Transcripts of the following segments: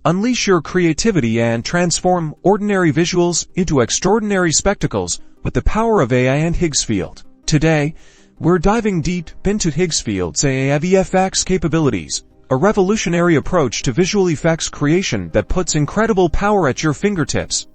Unleash your creativity and transform ordinary visuals into extraordinary spectacles with the power of AI and Higgsfield. Today, we're diving deep into Higgsfield's Ai VFX Capabilities, a revolutionary approach to visual effects creation that puts incredible power at your fingertips.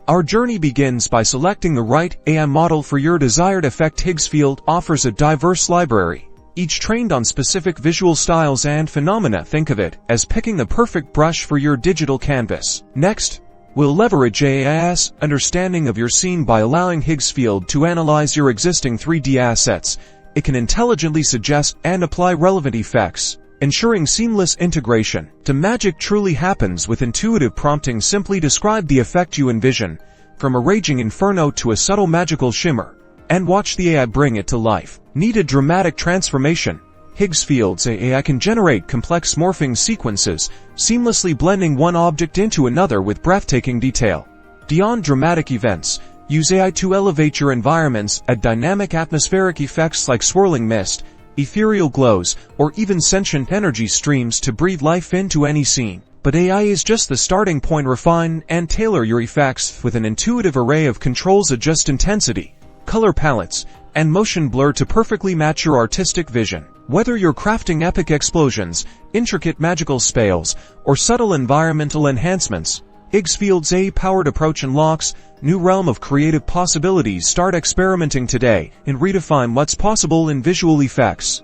Our journey begins by selecting the right AI model for your desired effect. Higgsfield offers a diverse library, each trained on specific visual styles and phenomena. Think of it as picking the perfect brush for your digital canvas. Next, we'll leverage AI's understanding of your scene by allowing Higgsfield to analyze your existing 3D assets. It can intelligently suggest and apply relevant effects, ensuring seamless integration. The magic truly happens with intuitive prompting. Simply describe the effect you envision, from a raging inferno to a subtle magical shimmer, and watch the AI bring it to life. Need a dramatic transformation? Higgsfield's AI can generate complex morphing sequences, seamlessly blending one object into another with breathtaking detail. Beyond dramatic events, use AI to elevate your environments, add dynamic atmospheric effects like swirling mist, ethereal glows, or even sentient energy streams to breathe life into any scene. But AI is just the starting point. Refine and tailor your effects with an intuitive array of controls. Adjust intensity, color palettes, and motion blur to perfectly match your artistic vision. Whether you're crafting epic explosions, intricate magical spells, or subtle environmental enhancements, Higgsfield's AI-powered approach unlocks new realm of creative possibilities. Start experimenting today and redefine what's possible in visual effects.